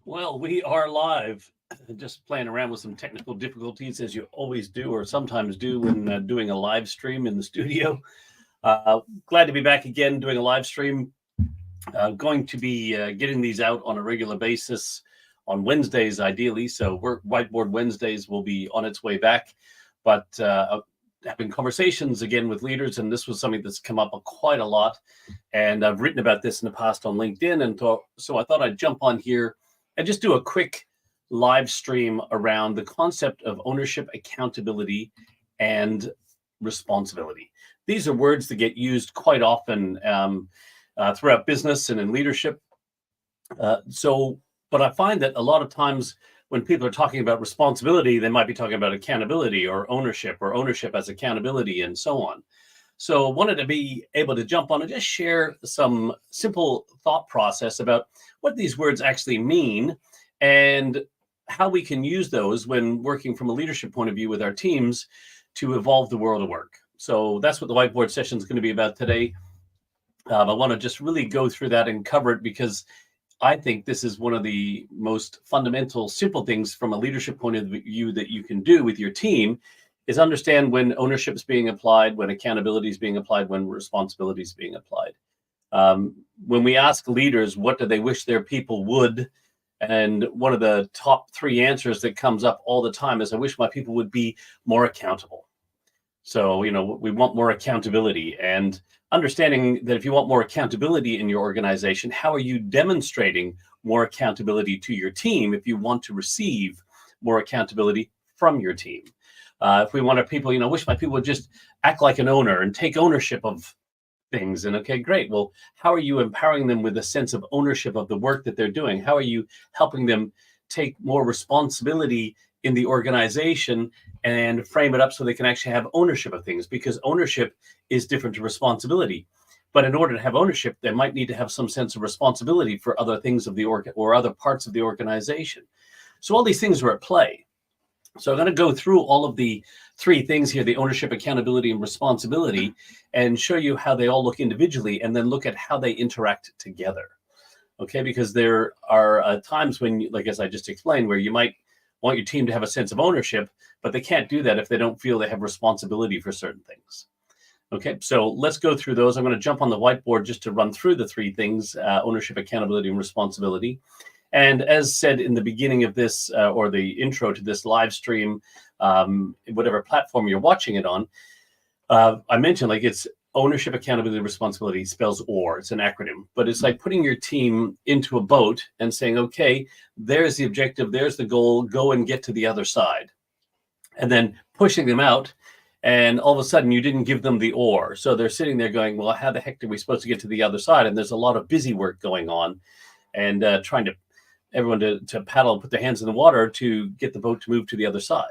Well, we are live. Just playing around with some technical difficulties, as you always do, or sometimes do when doing a live stream in the studio. Glad to be back again doing a live stream. Going to be getting these out on a regular basis on Wednesdays, ideally. So Whiteboard Wednesdays will be on its way back. But having conversations again with leaders, and this was something that's come up quite a lot. And I've written about this in the past on LinkedIn, and so I thought I'd jump on here and just do a quick live stream around the concept of ownership, accountability, and responsibility. These are words that get used quite often throughout business and in leadership. But I find that a lot of times when people are talking about responsibility, they might be talking about accountability or ownership as accountability and so on. So wanted to be able to jump on and just share some simple thought process about what these words actually mean and how we can use those when working from a leadership point of view with our teams to evolve the world of work. So that's what the whiteboard session is going to be about today. I want to just really go through that and cover it because I think this is one of the most fundamental, simple things from a leadership point of view that you can do with your team is understand when ownership is being applied, when accountability is being applied, when responsibility is being applied. When we ask leaders, what do they wish their people would? And one of the top 3 answers that comes up all the time is, I wish my people would be more accountable. So, we want more accountability, and understanding that if you want more accountability in your organization, how are you demonstrating more accountability to your team if you want to receive more accountability from your team? If we want our people, wish my people would just act like an owner and take ownership of things. And okay, great. Well, how are you empowering them with a sense of ownership of the work that they're doing? How are you helping them take more responsibility in the organization and frame it up so they can actually have ownership of things? Because ownership is different to responsibility. But in order to have ownership, they might need to have some sense of responsibility for other things of the or other parts of the organization. So all these things are at play. So I'm going to go through all of the 3 things here, the ownership, accountability, and responsibility, and show you how they all look individually, and then look at how they interact together. Okay, because there are times when, like as I just explained, where you might want your team to have a sense of ownership, but they can't do that if they don't feel they have responsibility for certain things. Okay, so let's go through those. I'm going to jump on the whiteboard just to run through the 3 things, ownership, accountability, and responsibility. And as said in the beginning of this, or the intro to this live stream, whatever platform you're watching it on, I mentioned it's ownership, accountability, responsibility, spells O.A.R. It's an acronym, but it's like putting your team into a boat and saying, okay, there's the objective, there's the goal, go and get to the other side. And then pushing them out, and all of a sudden you didn't give them the O.A.R. So they're sitting there going, well, how the heck are we supposed to get to the other side? And there's a lot of busy work going on, and trying to everyone to paddle, put their hands in the water to get the boat to move to the other side.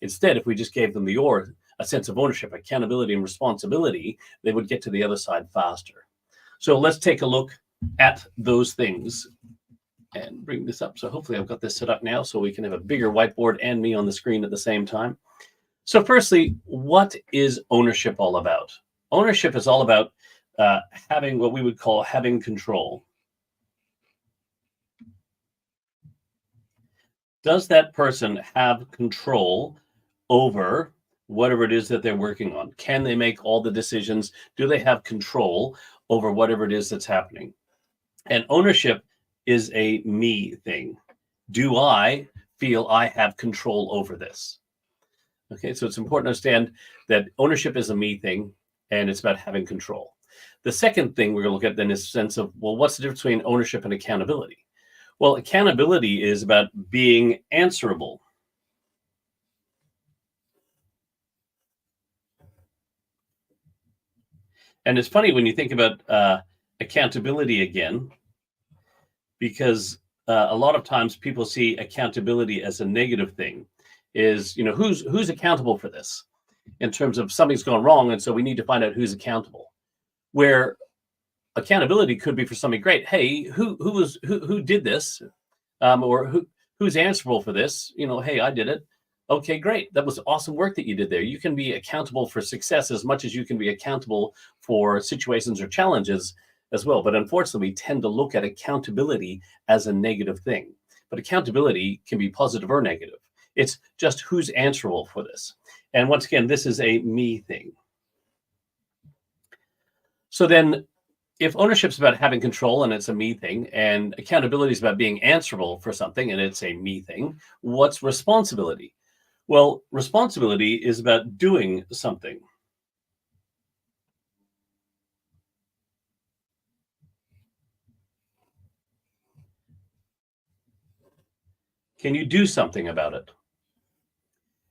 Instead, if we just gave them the O.A.R, a sense of ownership, accountability, and responsibility, they would get to the other side faster. So let's take a look at those things and bring this up. So hopefully I've got this set up now so we can have a bigger whiteboard and me on the screen at the same time. So firstly, what is ownership all about? Ownership is all about having what we would call having control. Does that person have control over whatever it is that they're working on? Can they make all the decisions? Do they have control over whatever it is that's happening? And ownership is a me thing. Do I feel I have control over this? Okay, so it's important to understand that ownership is a me thing, and it's about having control. The second thing we're going to look at then is a sense of, well, what's the difference between ownership and accountability? Well, accountability is about being answerable. And it's funny when you think about accountability again, because a lot of times people see accountability as a negative thing. Is, who's accountable for this in terms of something's gone wrong, and so we need to find out who's accountable. Where accountability could be for something great. Hey, who did this, or who's answerable for this? Hey, I did it. Okay, great. That was awesome work that you did there. You can be accountable for success as much as you can be accountable for situations or challenges as well. But unfortunately, we tend to look at accountability as a negative thing but accountability can be positive or negative. It's just who's answerable for this. And once again, this is a me thing. So then if ownership's about having control and it's a me thing, and accountability is about being answerable for something and it's a me thing, what's responsibility? Well, responsibility is about doing something. Can you do something about it?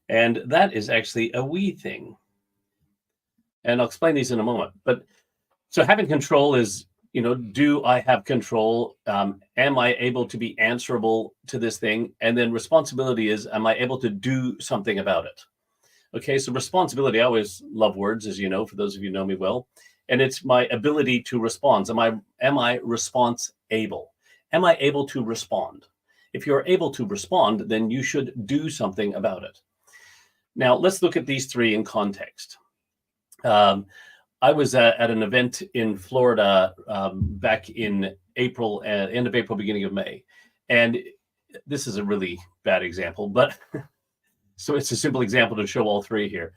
And that is actually a we thing. And I'll explain these in a moment. But so having control is, do I have control? Am I able to be answerable to this thing? And then responsibility is, am I able to do something about it? Okay, so responsibility, I always love words, as you know, for those of you who know me well. And it's my ability to respond. Am I response able? Am I able to respond? If you're able to respond, then you should do something about it. Now, let's look at these three in context. I was at an event in Florida back in April, end of April, beginning of May. And this is a really bad example, but so it's a simple example to show all three here.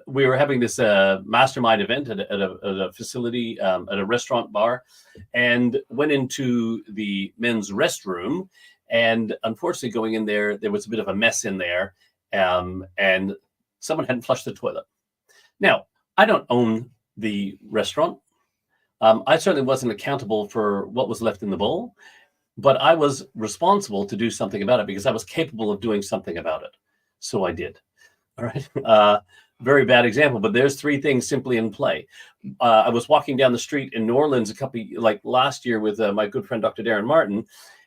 We were having this mastermind event at a facility, at a restaurant bar, and went into the men's restroom. And unfortunately, going in there, there was a bit of a mess in there, and someone hadn't flushed the toilet. Now, I don't own the restaurant. I certainly wasn't accountable for what was left in the bowl, but I was responsible to do something about it because I was capable of doing something about it. So I did. All right. Very bad example, but there's three things simply in play. I was walking down the street in New Orleans last year with my good friend, Dr. Darren Martin,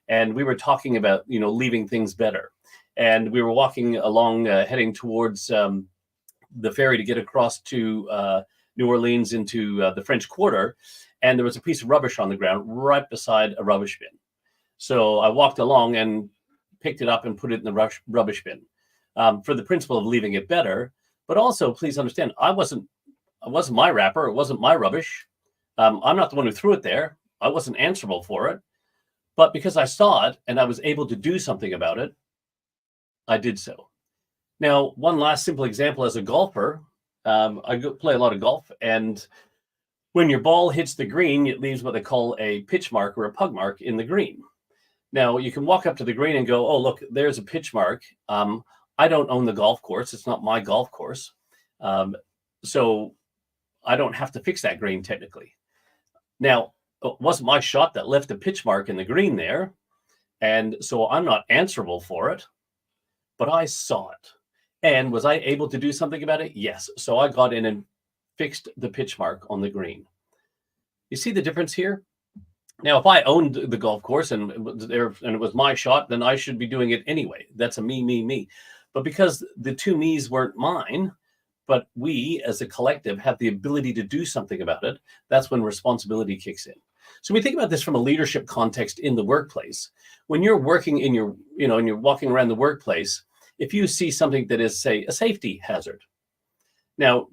and we were talking about, leaving things better. And we were walking along, heading towards the ferry to get across to New Orleans into the French Quarter. And there was a piece of rubbish on the ground right beside a rubbish bin. So I walked along and picked it up and put it in the rubbish bin. For the principle of leaving it better, but also please understand, it wasn't my wrapper, it wasn't my rubbish. I'm not the one who threw it there. I wasn't answerable for it, but because I saw it and I was able to do something about it, I did so. Now, one last simple example as a golfer, I play a lot of golf, and when your ball hits the green, it leaves what they call a pitch mark or a pug mark in the green. Now, you can walk up to the green and go, oh, look, there's a pitch mark. I don't own the golf course. It's not my golf course. So I don't have to fix that green technically. Now, it wasn't my shot that left a pitch mark in the green there. And so I'm not answerable for it, but I saw it. And was I able to do something about it? Yes. So I got in and fixed the pitch mark on the green. You see the difference here? Now, if I owned the golf course and it was my shot, then I should be doing it anyway. That's a me. But because the two me's weren't mine, but we as a collective have the ability to do something about it, that's when responsibility kicks in. So we think about this from a leadership context in the workplace. When you're working and you're walking around the workplace, if you see something that is, say, a safety hazard. Now,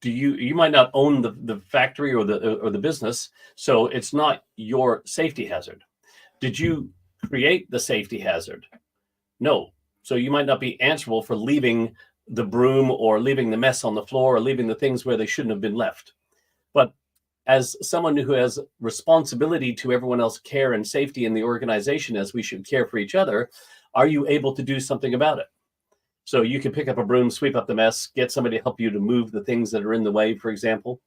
you might not own the factory or the business, so it's not your safety hazard. Did you create the safety hazard? No. So you might not be answerable for leaving the broom or leaving the mess on the floor or leaving the things where they shouldn't have been left. But as someone who has responsibility to everyone else's care and safety in the organization, as we should care for each other, are you able to do something about it? So you can pick up a broom, sweep up the mess, get somebody to help you to move the things that are in the way, for example.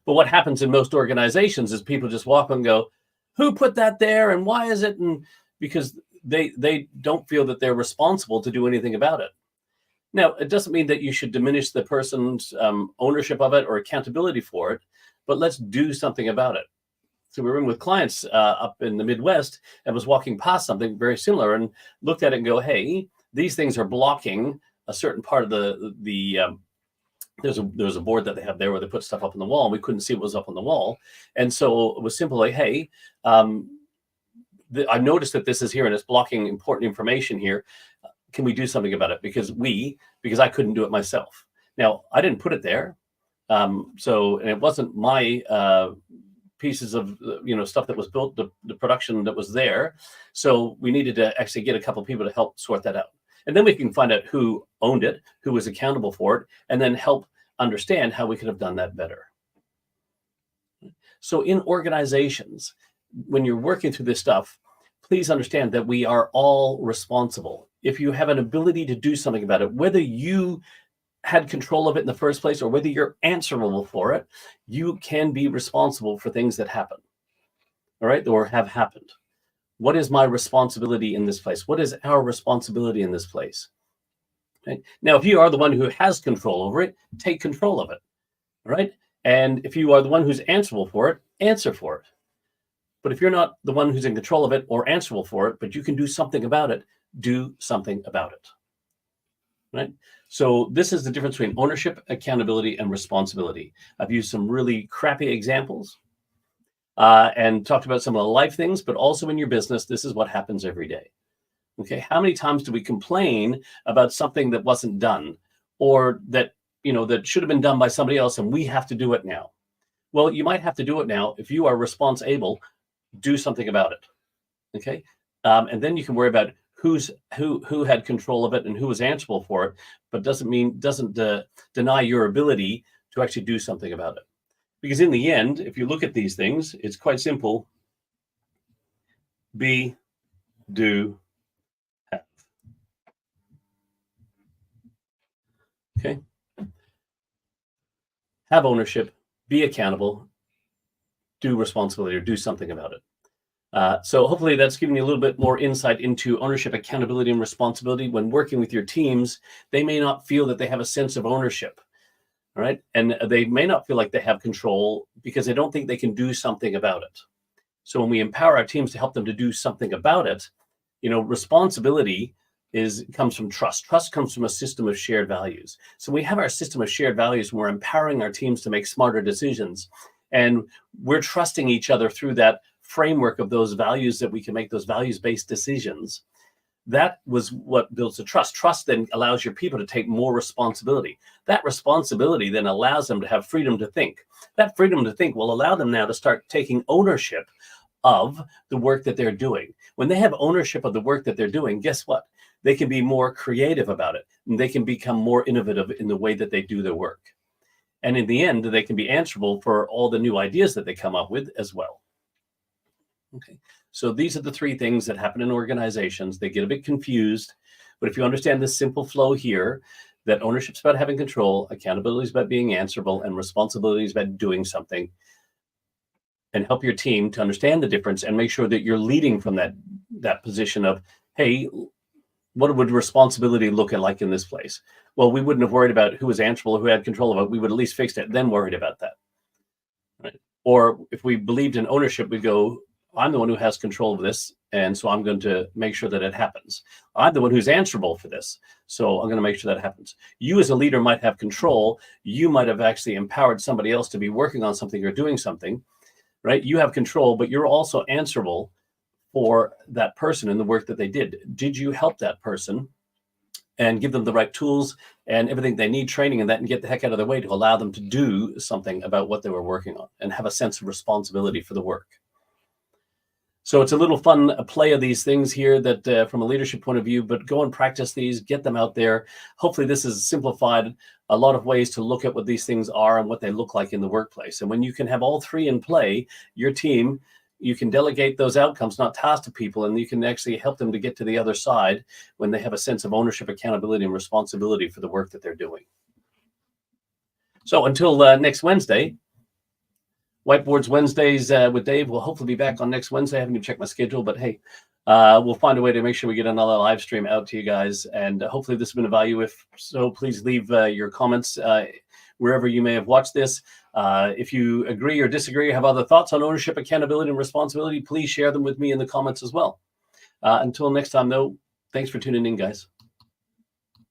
But what happens in most organizations is people just walk and go, who put that there and why is it? And because they don't feel that they're responsible to do anything about it. Now, it doesn't mean that you should diminish the person's ownership of it or accountability for it, but let's do something about it. So we were in with clients up in the Midwest and was walking past something very similar and looked at it and go, hey, these things are blocking a certain part of there's a board that they have there where they put stuff up on the wall, and we couldn't see what was up on the wall. And so it was simple like, hey, I noticed that this is here and it's blocking important information here. Can we do something about it? Because I couldn't do it myself. Now, I didn't put it there. And it wasn't my pieces of stuff that was built, the production that was there. So we needed to actually get a couple of people to help sort that out. And then we can find out who owned it, who was accountable for it, and then help understand how we could have done that better. So in organizations, when you're working through this stuff, please understand that we are all responsible. If you have an ability to do something about it, whether you had control of it in the first place or whether you're answerable for it, you can be responsible for things that happen, all right, or have happened. What is my responsibility in this place? What is our responsibility in this place? Okay. Now, if you are the one who has control over it, take control of it, right? And if you are the one who's answerable for it, answer for it. But if you're not the one who's in control of it or answerable for it, but you can do something about it, do something about it, right? So this is the difference between ownership, accountability, and responsibility. I've used some really crappy examples and talked about some of the life things, but also in your business, this is what happens every day. Okay, how many times do we complain about something that wasn't done, or that that should have been done by somebody else, and we have to do it now? Well, you might have to do it now. If you are responsible, do something about it. Okay, and then you can worry about who had control of it and who was answerable for it, but doesn't deny your ability to actually do something about it. Because in the end, if you look at these things, it's quite simple. Be, do, have. Okay. Have ownership, be accountable, do responsibility, or do something about it. So hopefully that's given you a little bit more insight into ownership, accountability, and responsibility. When working with your teams, they may not feel that they have a sense of ownership. All right. And they may not feel like they have control because they don't think they can do something about it. So when we empower our teams to help them to do something about it, responsibility comes from trust. Trust comes from a system of shared values. So we have our system of shared values and we're empowering our teams to make smarter decisions. And we're trusting each other through that framework of those values, that we can make those values-based decisions. That was what builds the trust. Trust then allows your people to take more responsibility. That responsibility then allows them to have freedom to think. That freedom to think will allow them now to start taking ownership of the work that they're doing. When they have ownership of the work that they're doing, guess what? They can be more creative about it, and they can become more innovative in the way that they do their work. And in the end, they can be answerable for all the new ideas that they come up with as well. Okay, so these are the three things that happen in organizations. They get a bit confused, but if you understand this simple flow here, that ownership is about having control, accountability is about being answerable, and responsibility is about doing something, and help your team to understand the difference and make sure that you're leading from that position of, hey, what would responsibility look like in this place? Well, we wouldn't have worried about who was answerable, who had control of it. We would at least fixed it, then worried about that. Right? Or if we believed in ownership, we'd go, I'm the one who has control of this, and so I'm going to make sure that it happens. I'm the one who's answerable for this, so I'm going to make sure that happens. You as a leader might have control. You might have actually empowered somebody else to be working on something or doing something, right? You have control, but you're also answerable for that person and the work that they did. Did you help that person and give them the right tools and everything they need, training and that, and get the heck out of their way to allow them to do something about what they were working on and have a sense of responsibility for the work? So it's a little fun play of these things here that from a leadership point of view, but go and practice these, get them out there. Hopefully this has simplified a lot of ways to look at what these things are and what they look like in the workplace. And when you can have all three in play, your team, you can delegate those outcomes, not tasks, to people, and you can actually help them to get to the other side when they have a sense of ownership, accountability, and responsibility for the work that they're doing. So until next Wednesday, Whiteboards Wednesdays with Dave. We'll hopefully be back on next Wednesday. I haven't even checked my schedule, but hey, we'll find a way to make sure we get another live stream out to you guys. And hopefully this has been of value. If so, please leave your comments wherever you may have watched this. If you agree or disagree, or have other thoughts on ownership, accountability, and responsibility, please share them with me in the comments as well. Until next time, though, thanks for tuning in, guys.